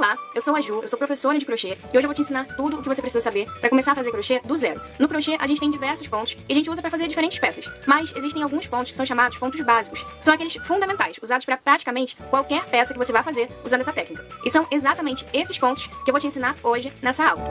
Olá, eu sou a Ju, eu sou professora de crochê e hoje eu vou te ensinar tudo o que você precisa saber para começar a fazer crochê do zero. No crochê a gente tem diversos pontos e a gente usa para fazer diferentes peças, mas existem alguns pontos que são chamados pontos básicos, que são aqueles fundamentais, usados para praticamente qualquer peça que você vai fazer usando essa técnica. E são exatamente esses pontos que eu vou te ensinar hoje nessa aula.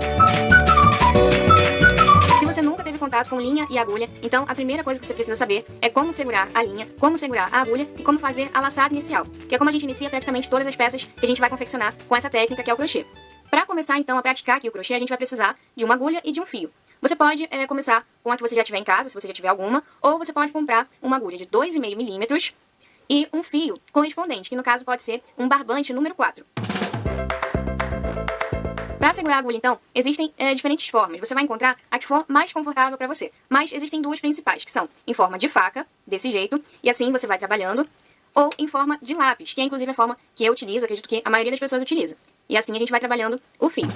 Se você nunca teve contato com linha e agulha, então a primeira coisa que você precisa saber é como segurar a linha, como segurar a agulha e como fazer a laçada inicial, que é como a gente inicia praticamente todas as peças que a gente vai confeccionar com essa técnica que é o crochê. Para começar então a praticar aqui o crochê, a gente vai precisar de uma agulha e de um fio. Você pode começar com a que você já tiver em casa, se você já tiver alguma, ou você pode comprar uma agulha de 2,5 milímetros e um fio correspondente, que no caso pode ser um barbante número 4. Para segurar a agulha, então, existem diferentes formas. Você vai encontrar a que for mais confortável para você. Mas existem duas principais, que são em forma de faca, desse jeito, e assim você vai trabalhando, ou em forma de lápis, que é inclusive a forma que eu utilizo, acredito que a maioria das pessoas utiliza. E assim a gente vai trabalhando o fio.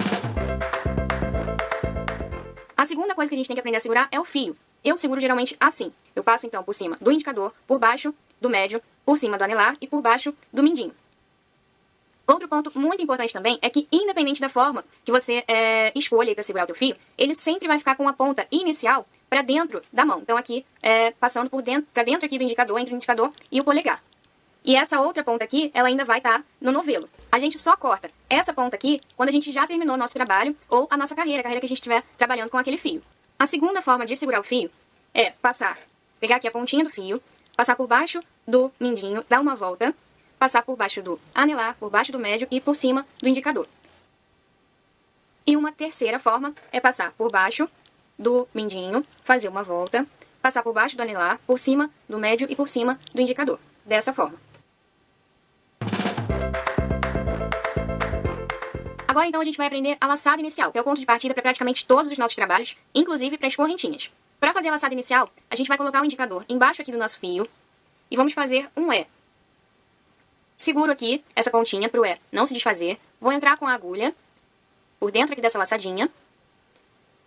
A segunda coisa que a gente tem que aprender a segurar é o fio. Eu seguro geralmente assim. Eu passo então por cima do indicador, por baixo do médio, por cima do anelar e por baixo do mindinho. Outro ponto muito importante também é que, independente da forma que você escolha para segurar o teu fio, ele sempre vai ficar com a ponta inicial para dentro da mão. Então aqui, passando para dentro aqui do indicador, entre o indicador e o polegar. E essa outra ponta aqui, ela ainda vai estar no novelo. A gente só corta essa ponta aqui quando a gente já terminou o nosso trabalho ou a nossa carreira, a carreira que a gente estiver trabalhando com aquele fio. A segunda forma de segurar o fio é pegar aqui a pontinha do fio, passar por baixo do mindinho, dar uma volta, passar por baixo do anelar, por baixo do médio e por cima do indicador. E uma terceira forma é passar por baixo do mindinho, fazer uma volta, passar por baixo do anelar, por cima do médio e por cima do indicador. Dessa forma. Agora então a gente vai aprender a laçada inicial, que é o ponto de partida para praticamente todos os nossos trabalhos, inclusive para as correntinhas. Para fazer a laçada inicial, a gente vai colocar o indicador embaixo aqui do nosso fio e vamos fazer um E. Seguro aqui essa pontinha para o E não se desfazer. Vou entrar com a agulha por dentro aqui dessa laçadinha.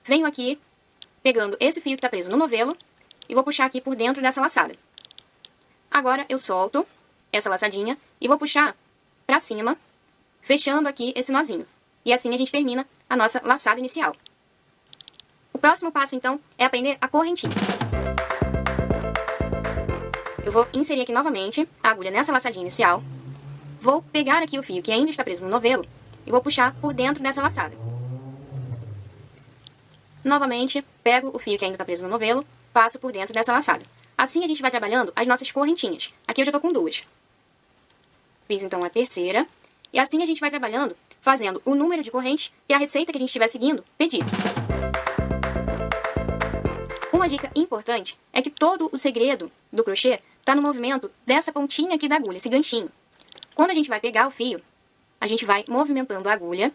Venho aqui pegando esse fio que está preso no novelo e vou puxar aqui por dentro dessa laçada. Agora eu solto essa laçadinha e vou puxar para cima, fechando aqui esse nozinho. E assim a gente termina a nossa laçada inicial. O próximo passo então é aprender a correntinha. Eu vou inserir aqui novamente a agulha nessa laçadinha inicial. Vou pegar aqui o fio que ainda está preso no novelo e vou puxar por dentro dessa laçada. Novamente, pego o fio que ainda está preso no novelo, passo por dentro dessa laçada. Assim a gente vai trabalhando as nossas correntinhas. Aqui eu já estou com duas. Fiz então a terceira. E assim a gente vai trabalhando, fazendo o número de correntes que a receita que a gente estiver seguindo pedir. Uma dica importante é que todo o segredo do crochê está no movimento dessa pontinha aqui da agulha, esse ganchinho. Quando a gente vai pegar o fio, a gente vai movimentando a agulha,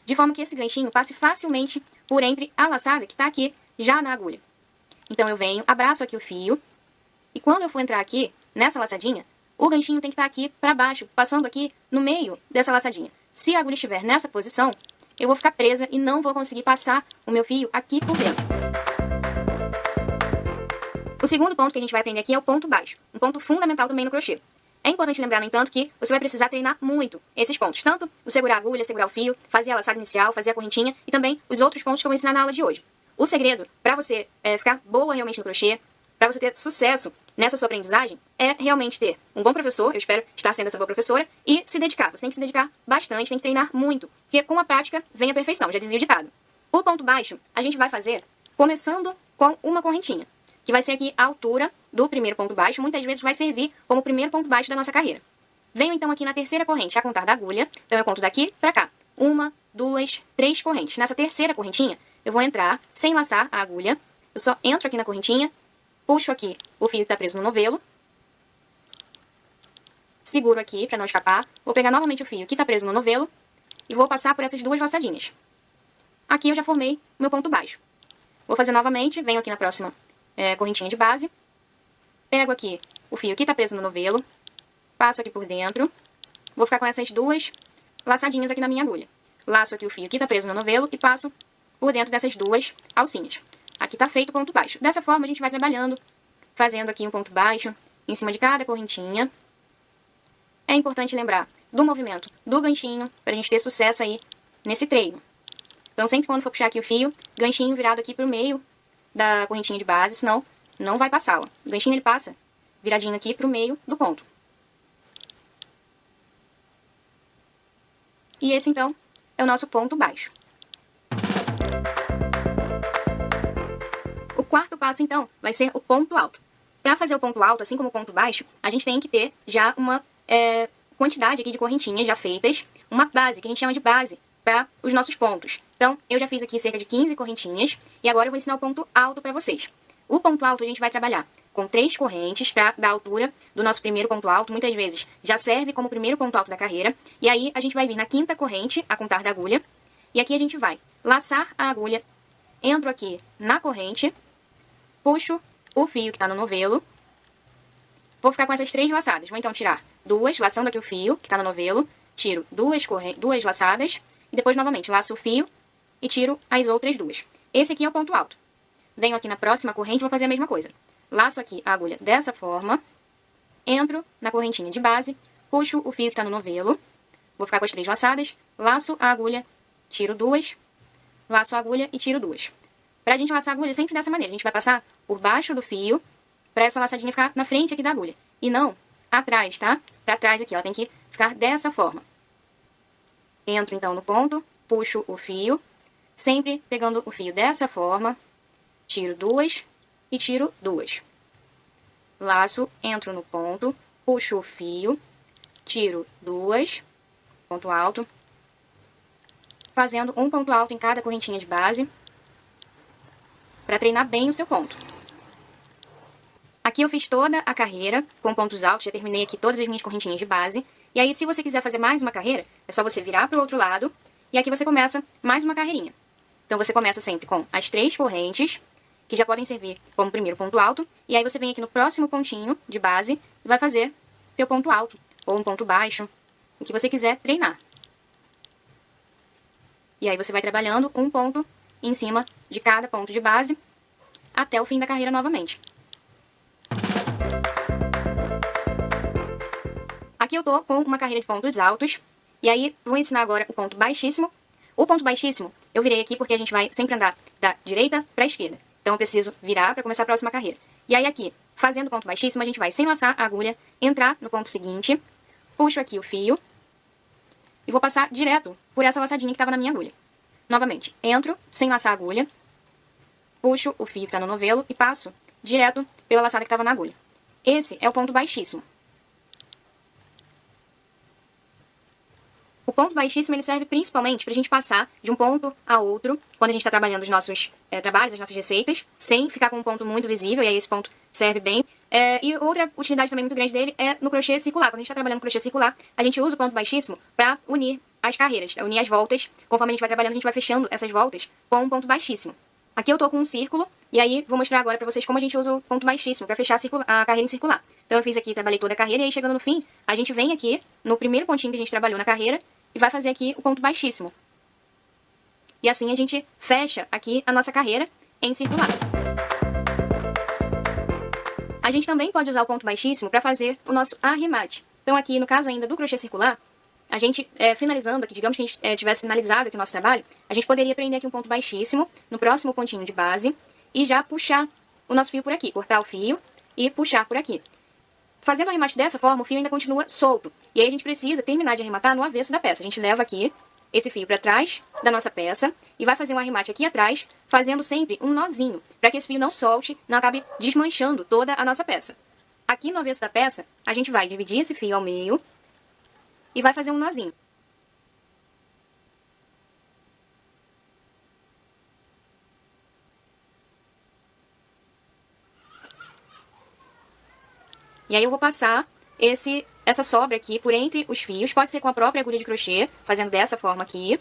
de forma que esse ganchinho passe facilmente por entre a laçada que está aqui já na agulha. Então eu venho, abraço aqui o fio, e quando eu for entrar aqui, nessa laçadinha, o ganchinho tem que estar aqui para baixo, passando aqui no meio dessa laçadinha. Se a agulha estiver nessa posição, eu vou ficar presa e não vou conseguir passar o meu fio aqui por dentro. O segundo ponto que a gente vai aprender aqui é o ponto baixo, um ponto fundamental também no crochê. É importante lembrar, no entanto, que você vai precisar treinar muito esses pontos. Tanto o segurar a agulha, segurar o fio, fazer a laçada inicial, fazer a correntinha e também os outros pontos que eu vou ensinar na aula de hoje. O segredo para você ficar boa realmente no crochê, para você ter sucesso nessa sua aprendizagem, é realmente ter um bom professor, eu espero estar sendo essa boa professora, e se dedicar. Você tem que se dedicar bastante, tem que treinar muito, porque com a prática vem a perfeição, já dizia o ditado. O ponto baixo a gente vai fazer começando com uma correntinha, que vai ser aqui a altura do primeiro ponto baixo, muitas vezes vai servir como o primeiro ponto baixo da nossa carreira. Venho então aqui na terceira corrente a contar da agulha, então eu conto daqui para cá. 1, 2, 3 correntes. Nessa terceira correntinha, eu vou entrar sem laçar a agulha, eu só entro aqui na correntinha, puxo aqui o fio que está preso no novelo, seguro aqui para não escapar, vou pegar novamente o fio que está preso no novelo e vou passar por essas duas laçadinhas. Aqui eu já formei o meu ponto baixo. Vou fazer novamente, venho aqui na próxima correntinha de base, pego aqui o fio que está preso no novelo, passo aqui por dentro, vou ficar com essas duas laçadinhas aqui na minha agulha. Laço aqui o fio que está preso no novelo e passo por dentro dessas duas alcinhas. Aqui está feito o ponto baixo. Dessa forma a gente vai trabalhando, fazendo aqui um ponto baixo em cima de cada correntinha. é importante lembrar do movimento do ganchinho, para a gente ter sucesso aí nesse treino. Então, sempre quando for puxar aqui o fio, ganchinho virado aqui pro meio da correntinha de base, senão não vai passar, ó. O ganchinho ele passa viradinho aqui pro meio do ponto. E esse, então, é o nosso ponto baixo. O quarto passo, então, vai ser o ponto alto. Para fazer o ponto alto, assim como o ponto baixo, a gente tem que ter já uma quantidade aqui de correntinhas já feitas, uma base, que a gente chama de base, para os nossos pontos. Então, eu já fiz aqui cerca de 15 correntinhas, e agora eu vou ensinar o ponto alto para vocês. O ponto alto a gente vai trabalhar com 3 correntes para dar a altura do nosso primeiro ponto alto. Muitas vezes já serve como primeiro ponto alto da carreira. E aí a gente vai vir na 5ª corrente, a contar da agulha. E aqui a gente vai laçar a agulha, entro aqui na corrente, puxo o fio que está no novelo. Vou ficar com essas 3 laçadas. Vou então tirar 2, laçando aqui o fio que está no novelo. Tiro 2 laçadas. E depois novamente laço o fio e tiro as outras 2. Esse aqui é o ponto alto. Venho aqui na próxima corrente e vou fazer a mesma coisa. Laço aqui a agulha dessa forma. Entro na correntinha de base. Puxo o fio que está no novelo. Vou ficar com as 3 laçadas. Laço a agulha, tiro 2. Laço a agulha e tiro 2. Pra gente laçar a agulha sempre dessa maneira. A gente vai passar por baixo do fio pra essa laçadinha ficar na frente aqui da agulha. E não atrás, tá? Pra trás aqui, ó. Tem que ficar dessa forma. Entro então no ponto. Puxo o fio. Sempre pegando o fio dessa forma. Tiro 2 e tiro 2. Laço, entro no ponto, puxo o fio, tiro 2, ponto alto, fazendo um ponto alto em cada correntinha de base, para treinar bem o seu ponto. Aqui eu fiz toda a carreira com pontos altos, já terminei aqui todas as minhas correntinhas de base, e aí se você quiser fazer mais uma carreira, é só você virar para o outro lado, e aqui você começa mais uma carreirinha. Então você começa sempre com as 3 correntes, que já podem servir como primeiro ponto alto, e aí você vem aqui no próximo pontinho de base e vai fazer teu ponto alto, ou um ponto baixo, o que você quiser treinar. E aí você vai trabalhando um ponto em cima de cada ponto de base, até o fim da carreira novamente. Aqui eu tô com uma carreira de pontos altos, e aí vou ensinar agora o ponto baixíssimo. O ponto baixíssimo, eu virei aqui porque a gente vai sempre andar da direita para a esquerda. Então eu preciso virar para começar a próxima carreira. E aí aqui, fazendo o ponto baixíssimo, a gente vai, sem laçar a agulha, entrar no ponto seguinte, puxo aqui o fio e vou passar direto por essa laçadinha que estava na minha agulha. Novamente, entro, sem laçar a agulha, puxo o fio que está no novelo e passo direto pela laçada que estava na agulha. Esse é o ponto baixíssimo. O ponto baixíssimo ele serve principalmente para a gente passar de um ponto a outro, quando a gente está trabalhando os nossos trabalhos, as nossas receitas, sem ficar com um ponto muito visível, e aí esse ponto serve bem. E outra utilidade também muito grande dele é no crochê circular. Quando a gente está trabalhando crochê circular, a gente usa o ponto baixíssimo para unir as carreiras, unir as voltas. Conforme a gente vai trabalhando, a gente vai fechando essas voltas com um ponto baixíssimo. Aqui eu tô com um círculo, e aí vou mostrar agora para vocês como a gente usa o ponto baixíssimo para fechar a carreira em circular. Então eu fiz aqui, trabalhei toda a carreira, e aí chegando no fim, a gente vem aqui no primeiro pontinho que a gente trabalhou na carreira, e vai fazer aqui o ponto baixíssimo. E assim a gente fecha aqui a nossa carreira em circular. A gente também pode usar o ponto baixíssimo para fazer o nosso arremate. Então aqui, no caso ainda do crochê circular, a gente, finalizando aqui, digamos que a gente tivesse finalizado aqui o nosso trabalho, a gente poderia prender aqui um ponto baixíssimo no próximo pontinho de base e já puxar o nosso fio por aqui, cortar o fio e puxar por aqui. Fazendo o arremate dessa forma, o fio ainda continua solto. E aí a gente precisa terminar de arrematar no avesso da peça. A gente leva aqui esse fio para trás da nossa peça e vai fazer um arremate aqui atrás, fazendo sempre um nozinho, para que esse fio não solte, não acabe desmanchando toda a nossa peça. Aqui no avesso da peça, a gente vai dividir esse fio ao meio e vai fazer um nozinho. E aí eu vou passar essa sobra aqui por entre os fios. Pode ser com a própria agulha de crochê, fazendo dessa forma aqui.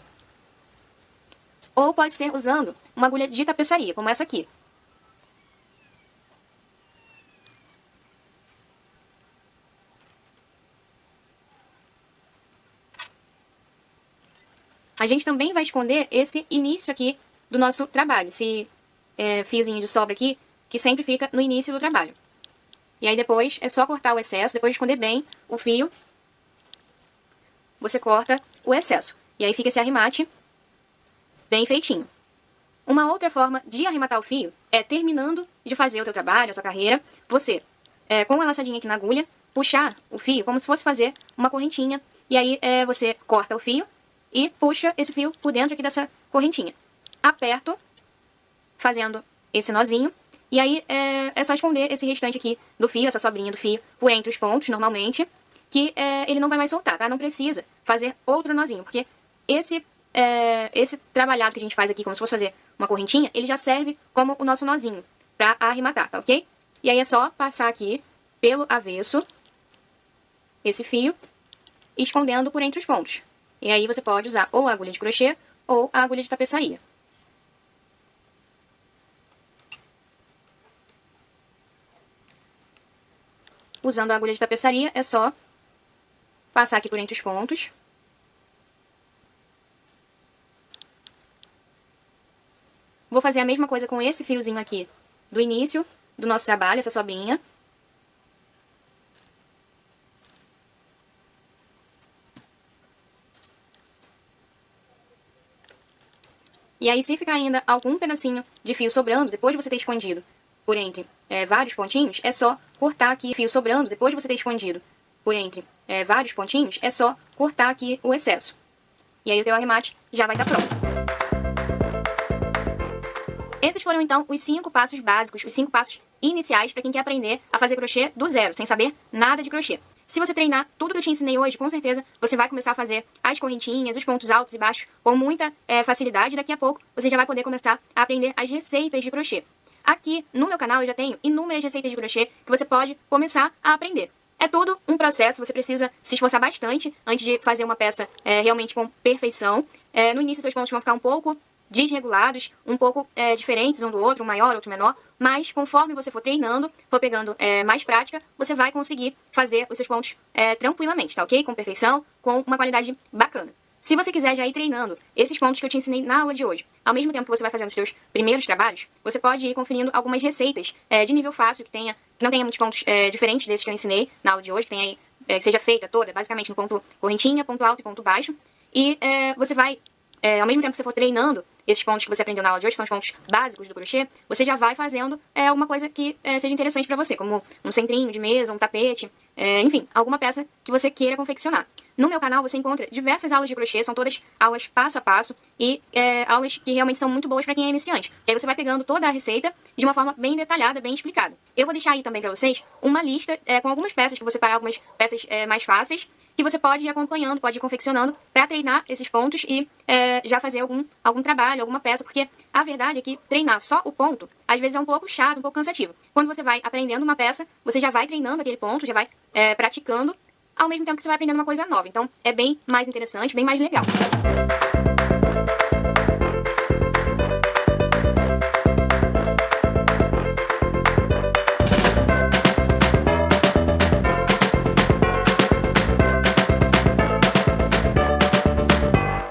Ou pode ser usando uma agulha de tapeçaria, como essa aqui. A gente também vai esconder esse início aqui do nosso trabalho. Esse fiozinho de sobra aqui, que sempre fica no início do trabalho. E aí depois é só cortar o excesso, depois de esconder bem o fio você corta o excesso. E aí fica esse arremate bem feitinho. Uma outra forma de arrematar o fio é terminando de fazer o teu trabalho, a tua carreira, você, com a laçadinha aqui na agulha, puxar o fio como se fosse fazer uma correntinha. E aí você corta o fio e puxa esse fio por dentro aqui dessa correntinha. Aperto, fazendo esse nozinho. E aí é só esconder esse restante aqui do fio, essa sobrinha do fio, por entre os pontos, normalmente, que ele não vai mais soltar, tá? Não precisa fazer outro nozinho, porque esse trabalhado que a gente faz aqui, como se fosse fazer uma correntinha, ele já serve como o nosso nozinho pra arrematar, tá ok? E aí é só passar aqui pelo avesso esse fio, escondendo por entre os pontos. E aí você pode usar ou a agulha de crochê ou a agulha de tapeçaria. Usando a agulha de tapeçaria, é só passar aqui por entre os pontos. Vou fazer a mesma coisa com esse fiozinho aqui do início do nosso trabalho, essa sobrinha. E aí, se ficar ainda algum pedacinho de fio sobrando, depois de você ter escondido por entre vários pontinhos, é só cortar aqui fio sobrando, depois de você ter escondido por entre vários pontinhos, é só cortar aqui o excesso. E aí o teu arremate já vai estar pronto. Esses foram, então, os 5 passos básicos, os 5 passos iniciais para quem quer aprender a fazer crochê do zero, sem saber nada de crochê. Se você treinar tudo que eu te ensinei hoje, com certeza você vai começar a fazer as correntinhas, os pontos altos e baixos com muita facilidade. Daqui a pouco você já vai poder começar a aprender as receitas de crochê. Aqui no meu canal eu já tenho inúmeras receitas de crochê que você pode começar a aprender. É tudo um processo, você precisa se esforçar bastante antes de fazer uma peça realmente com perfeição. No início seus pontos vão ficar um pouco desregulados, um pouco diferentes um do outro, um maior, outro menor, mas conforme você for treinando, for pegando mais prática, você vai conseguir fazer os seus pontos tranquilamente, tá ok? Com perfeição, com uma qualidade bacana. Se você quiser já ir treinando esses pontos que eu te ensinei na aula de hoje, ao mesmo tempo que você vai fazendo os seus primeiros trabalhos, você pode ir conferindo algumas receitas de nível fácil, que não tenha muitos pontos diferentes desses que eu ensinei na aula de hoje, que tenha aí, que seja feita toda, basicamente no ponto correntinha, ponto alto e ponto baixo, e você vai, ao mesmo tempo que você for treinando esses pontos que você aprendeu na aula de hoje, são os pontos básicos do crochê, você já vai fazendo alguma coisa que seja interessante para você, como um centrinho de mesa, um tapete, enfim, alguma peça que você queira confeccionar. No meu canal você encontra diversas aulas de crochê, são todas aulas passo a passo e aulas que realmente são muito boas para quem é iniciante. E aí você vai pegando toda a receita de uma forma bem detalhada, bem explicada. Eu vou deixar aí também para vocês uma lista com algumas peças, que vou separar algumas peças mais fáceis, que você pode ir acompanhando, pode ir confeccionando para treinar esses pontos e já fazer algum trabalho, alguma peça, porque a verdade é que treinar só o ponto, às vezes é um pouco chato, um pouco cansativo. Quando você vai aprendendo uma peça, você já vai treinando aquele ponto, já vai praticando, ao mesmo tempo que você vai aprendendo uma coisa nova. Então, é bem mais interessante, bem mais legal.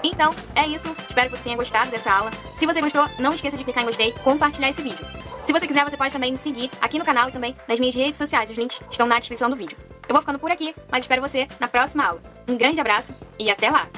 Então, é isso. Espero que você tenha gostado dessa aula. Se você gostou, não esqueça de clicar em gostei e compartilhar esse vídeo. Se você quiser, você pode também me seguir aqui no canal e também nas minhas redes sociais. Os links estão na descrição do vídeo. Eu vou ficando por aqui, mas espero você na próxima aula. Um grande abraço e até lá!